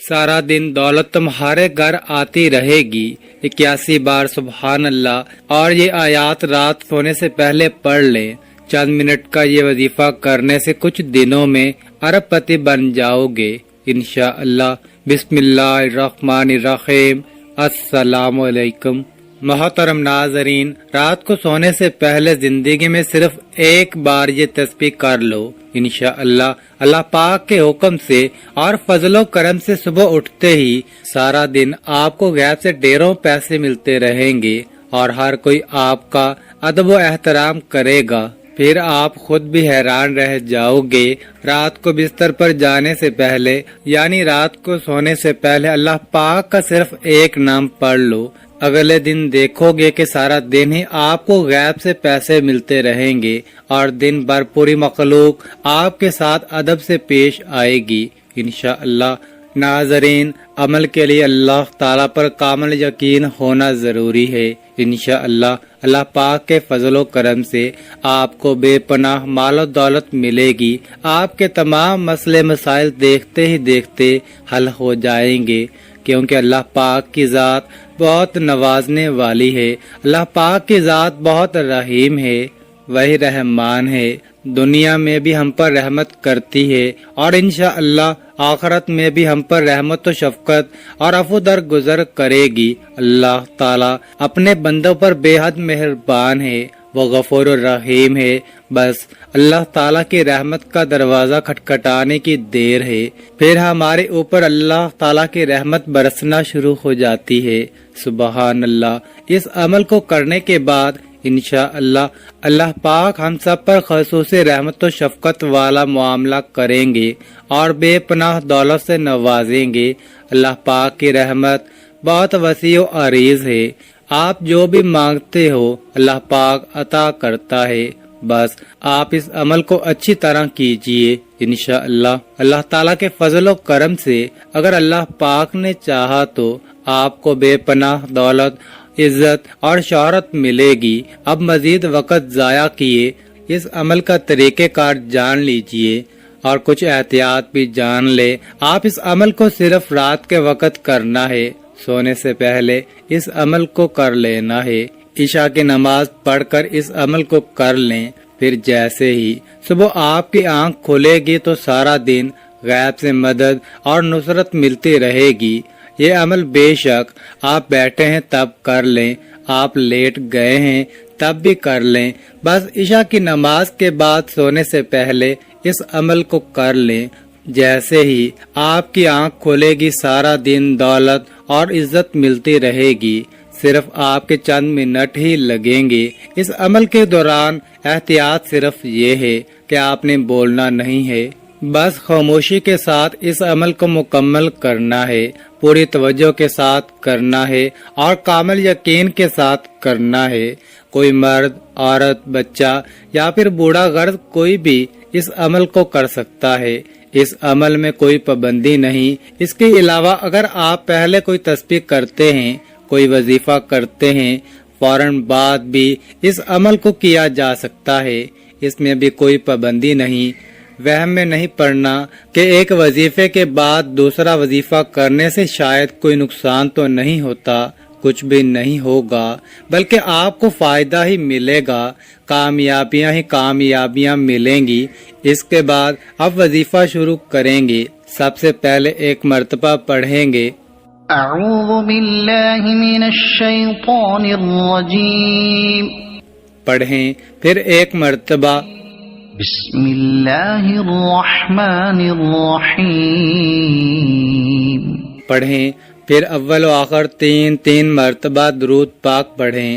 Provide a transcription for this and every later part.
سارا دن دولت تمہارے گھر آتی رہے گی 81 بار سبحان اللہ، اور یہ آیات رات سونے سے پہلے پڑھ لیں۔ چند منٹ کا یہ وظیفہ کرنے سے کچھ دنوں میں ارب پتی بن جاؤ گے انشاءاللہ۔ بسم اللہ الرحمن الرحیم۔ السلام علیکم۔ محترم ناظرین، رات کو سونے سے پہلے زندگی میں صرف ایک بار یہ تسبیح کر لو انشاءاللہ۔ اللہ پاک کے حکم سے اور فضل و کرم سے صبح اٹھتے ہی سارا دن آپ کو غیب سے ڈھیروں پیسے ملتے رہیں گے اور ہر کوئی آپ کا ادب و احترام کرے گا۔ پھر آپ خود بھی حیران رہ جاؤ گے۔ رات کو بستر پر جانے سے پہلے یعنی رات کو سونے سے پہلے اللہ پاک کا صرف ایک نام پڑھ لو، اگلے دن دیکھو گے کہ سارا دن ہی آپ کو غیب سے پیسے ملتے رہیں گے اور دن بھر پوری مخلوق آپ کے ساتھ ادب سے پیش آئے گی انشاءاللہ۔ ناظرین، عمل کے لیے اللہ تعالیٰ پر کامل یقین ہونا ضروری ہے انشاءاللہ۔ اللہ پاک کے فضل و کرم سے آپ کو بے پناہ مال و دولت ملے گی۔ آپ کے تمام مسئلے مسائل دیکھتے ہی دیکھتے حل ہو جائیں گے، کیونکہ اللہ پاک کی ذات بہت نوازنے والی ہے۔ اللہ پاک کی ذات بہت رحیم ہے، وہی رحمان ہے۔ دنیا میں بھی ہم پر رحمت کرتی ہے اور انشاءاللہ آخرت میں بھی ہم پر رحمت و شفقت اور عفو درگزر کرے گی۔ اللہ تعالیٰ اپنے بندوں پر بے حد مہربان ہے، وہ غفور الرحیم ہے۔ بس اللہ تعالیٰ کی رحمت کا دروازہ کھٹکھٹانے کی دیر ہے، پھر ہمارے اوپر اللہ تعالیٰ کی رحمت برسنا شروع ہو جاتی ہے۔ سبحان اللہ۔ اس عمل کو کرنے کے بعد انشاءاللہ اللہ پاک ہم سب پر خصوصی رحمت و شفقت والا معاملہ کریں گے اور بے پناہ دولت سے نوازیں گے۔ اللہ پاک کی رحمت بہت وسیع و عریض ہے، آپ جو بھی مانگتے ہو اللہ پاک عطا کرتا ہے۔ بس آپ اس عمل کو اچھی طرح کیجئے انشاءاللہ۔ اللہ تعالیٰ کے فضل و کرم سے اگر اللہ پاک نے چاہا تو آپ کو بے پناہ دولت، عزت اور شہرت ملے گی۔ اب مزید وقت ضائع کیے اس عمل کا طریقہ کار جان لیجئے اور کچھ احتیاط بھی جان لے۔ آپ اس عمل کو صرف رات کے وقت کرنا ہے، سونے سے پہلے اس عمل کو کر لینا ہے۔ عشاء کی نماز پڑھ کر اس عمل کو کر لیں، پھر جیسے ہی صبح آپ کی آنکھ کھلے گی تو سارا دن غیب سے مدد اور نصرت ملتی رہے گی۔ یہ عمل بے شک آپ بیٹھے ہیں تب کر لیں، آپ لیٹ گئے ہیں تب بھی کر لیں۔ بس عشاء کی نماز کے بعد سونے سے پہلے اس عمل کو کر لیں۔ جیسے ہی آپ کی آنکھ کھلے گی سارا دن دولت اور عزت ملتی رہے گی۔ صرف آپ کے چند منٹ ہی لگیں گے۔ اس عمل کے دوران احتیاط صرف یہ ہے کہ آپ نے بولنا نہیں ہے، بس خاموشی کے ساتھ اس عمل کو مکمل کرنا ہے، پوری توجہ کے ساتھ کرنا ہے اور کامل یقین کے ساتھ کرنا ہے۔ کوئی مرد، عورت، بچہ یا پھر بوڑھا غرض کوئی بھی اس عمل کو کر سکتا ہے۔ اس عمل میں کوئی پابندی نہیں۔ اس کے علاوہ اگر آپ پہلے کوئی تسبیح کرتے ہیں، کوئی وظیفہ کرتے ہیں، فوراً بعد بھی اس عمل کو کیا جا سکتا ہے، اس میں بھی کوئی پابندی نہیں۔ وہم میں نہیں پڑنا کہ ایک وظیفے کے بعد دوسرا وظیفہ کرنے سے شاید کوئی نقصان تو نہیں ہوتا، کچھ بھی نہیں ہوگا، بلکہ آپ کو فائدہ ہی ملے گا، کامیابیاں ہی کامیابیاں ملیں گی۔ اس کے بعد اب وظیفہ شروع کریں گے۔ سب سے پہلے ایک مرتبہ پڑھیں گے اعوذ باللہ من الشیطان الرجیم، پڑھیں، پھر ایک مرتبہ بسم اللہ الرحمن الرحیم، پڑھیں، پھر اول و آخر تین مرتبہ درود پاک پڑھیں۔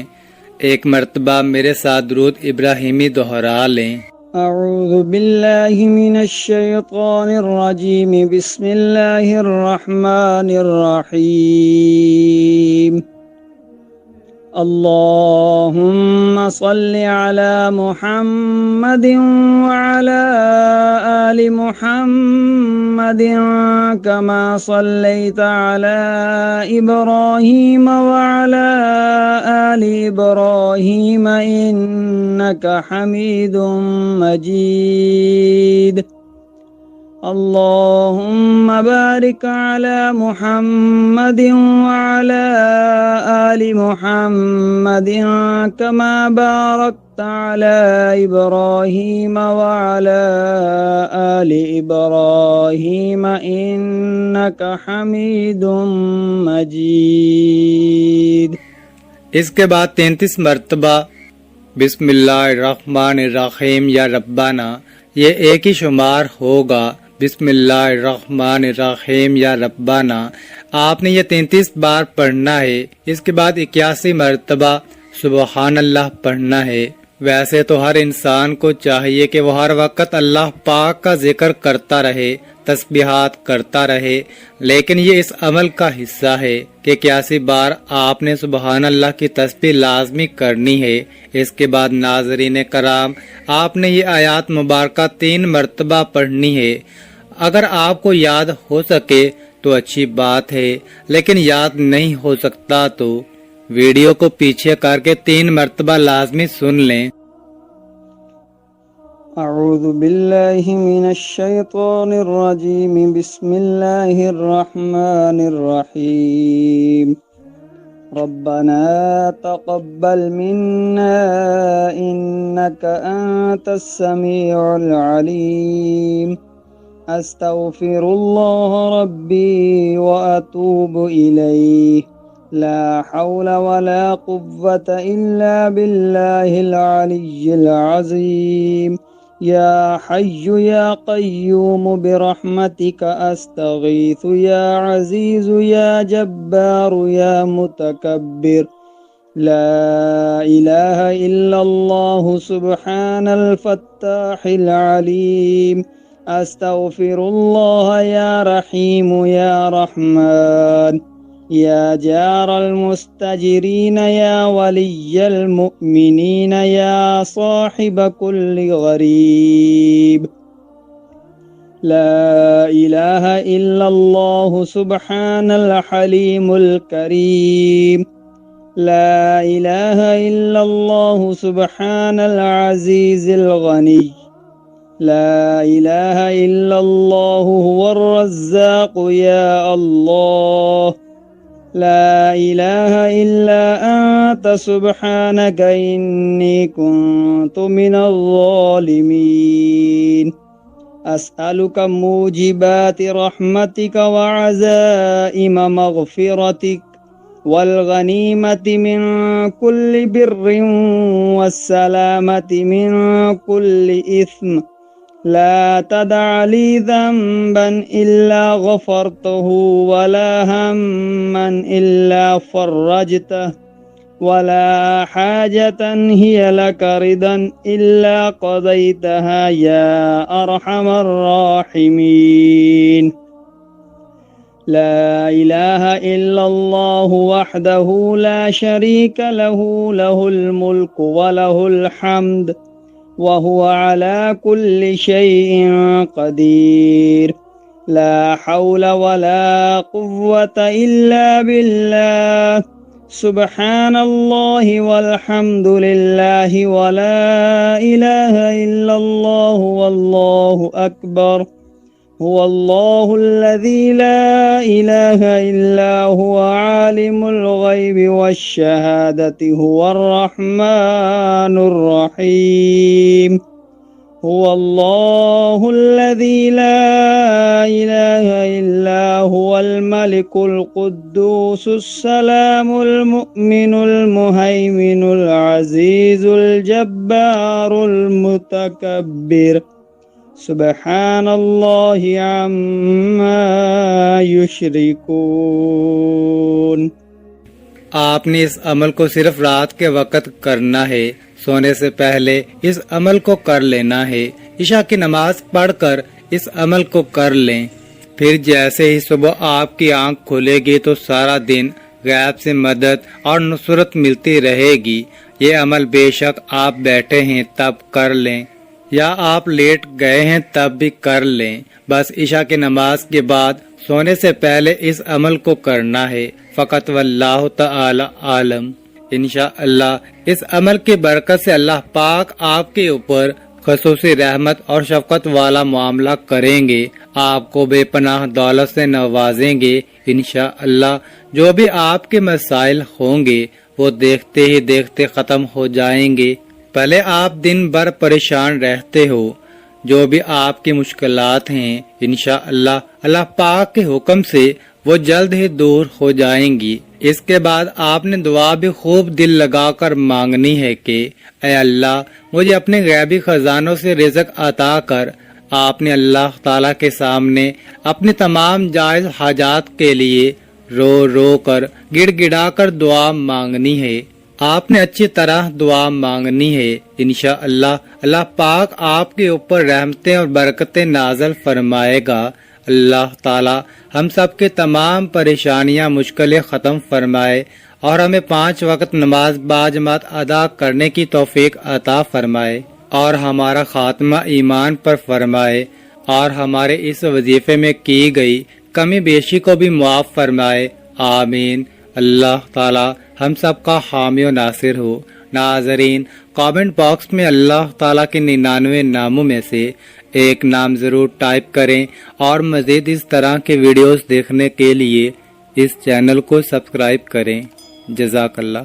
ایک مرتبہ میرے ساتھ درود ابراہیمی دہرا لیں۔ اعوذ باللہ من الشیطان الرجیم، بسم اللہ الرحمن الرحیم، اللہم صل علی محمد وعلی آل محمد کما صلیت علی ابراہیم وعلی آل ابراہیم انک حمید مجید، اللهم بارك على محمد وعلى آل محمد كما باركت على إبراهيم وعلى آل إبراهيم إنك حميد مجيد. اس کے بعد 33 مرتبہ بسم اللہ الرحمن الرحیم یا ربنا، یہ ایک ہی شمار ہوگا. بسم اللہ الرحمن الرحیم یا ربنا آپ نے یہ 33 بار پڑھنا ہے. اس کے بعد 81 مرتبہ سبحان اللہ پڑھنا ہے. ویسے تو ہر انسان کو چاہیے کہ وہ ہر وقت اللہ پاک کا ذکر کرتا رہے، تسبیحات کرتا رہے، لیکن یہ اس عمل کا حصہ ہے کہ 81 بار آپ نے سبحان اللہ کی تسبیح لازمی کرنی ہے. اس کے بعد ناظرین کرام، آپ نے یہ آیات مبارکہ 3 مرتبہ پڑھنی ہے. اگر آپ کو یاد ہو سکے تو اچھی بات ہے، لیکن یاد نہیں ہو سکتا تو ویڈیو کو پیچھے کر کے 3 مرتبہ لازمی سن لیں. اعوذ باللہ من الشیطان الرجیم. بسم اللہ الرحمن الرحیم. ربنا تقبل منا انك انت السميع العليم. استغفر الله ربي واتوب اليه. لا حول ولا قوة الا بالله العلي العظيم. يا حي يا قيوم برحمتك استغيث. يا عزيز يا جبار يا متكبر. لا إله إلا الله سبحان الفتاح العليم. استغفر الله يا رحيم يا رحمن. يا جار المستجرين يا ولي المؤمنين يا صاحب كل غريب. لا إله إلا الله سبحان الحليم الكريم. لا إله إلا الله سبحان العزيز الغني. لا إله إلا الله هو الرزاق يا الله. لا إله إلا أنت سبحانك إني كنت من الظالمين. أسألك موجبات رحمتك وعزائم مغفرتك والغنيمة من كل بر والسلامة من كل إثم. لا تدع لي ذنبا إلا غفرته ولا هما إلا فرجته ولا حاجة هي لك رضا إلا قضيتها يا أرحم الراحمين. لا إله إلا الله وحده لا شريك له. له الملك وله الحمد وهو على كل شيء قدير. لا حول ولا قوة إلا بالله. سبحان الله والحمد لله ولا إله إلا الله والله أكبر. هو الله الذي لا إله إلا هو عالم الغيب والشهادة. هو الرحمن الرحيم. هو الله الذي لا إله إلا هو الملك القدوس السلام المؤمن المهيمن العزيز الجبار المتكبر. سبحان اللہ عما یشرکون. آپ نے اس عمل کو صرف رات کے وقت کرنا ہے، سونے سے پہلے اس عمل کو کر لینا ہے. عشاء کی نماز پڑھ کر اس عمل کو کر لیں. پھر جیسے ہی صبح آپ کی آنکھ کھلے گی تو سارا دن غیب سے مدد اور نصرت ملتی رہے گی. یہ عمل بے شک آپ بیٹھے ہیں تب کر لیں یا آپ لیٹ گئے ہیں تب بھی کر لیں. بس عشاء کی نماز کے بعد سونے سے پہلے اس عمل کو کرنا ہے. فقط واللہ تعالی عالم. انشاءاللہ اس عمل کی برکت سے اللہ پاک آپ کے اوپر خصوصی رحمت اور شفقت والا معاملہ کریں گے. آپ کو بے پناہ دولت سے نوازیں گے۔ انشاءاللہ جو بھی آپ کے مسائل ہوں گے وہ دیکھتے ہی دیکھتے ختم ہو جائیں گے۔ پہلے آپ دن بھر پریشان رہتے ہو، جو بھی آپ کی مشکلات ہیں انشاءاللہ اللہ پاک کے حکم سے وہ جلد ہی دور ہو جائیں گی۔ اس کے بعد آپ نے دعا بھی خوب دل لگا کر مانگنی ہے کہ اے اللہ مجھے اپنے غیبی خزانوں سے رزق عطا کر۔ آپ نے اللہ تعالیٰ کے سامنے اپنی تمام جائز حاجات کے لیے رو رو کر گڑ گڑا کر دعا مانگنی ہے۔ آپ نے اچھی طرح دعا مانگنی ہے۔ انشاءاللہ اللہ پاک آپ کے اوپر رحمتیں اور برکتیں نازل فرمائے گا۔ اللہ تعالی ہم سب کے تمام پریشانیاں مشکلیں ختم فرمائے اور ہمیں 5 وقت نماز باجماعت ادا کرنے کی توفیق عطا فرمائے اور ہمارا خاتمہ ایمان پر فرمائے اور ہمارے اس وظیفے میں کی گئی کمی بیشی کو بھی معاف فرمائے، آمین۔ اللہ تعالی ہم سب کا حامی و ناصر ہو۔ ناظرین، کامنٹ باکس میں اللہ تعالیٰ کے 99 ناموں میں سے ایک نام ضرور ٹائپ کریں اور مزید اس طرح کے ویڈیوز دیکھنے کے لیے اس چینل کو سبسکرائب کریں۔ جزاک اللہ۔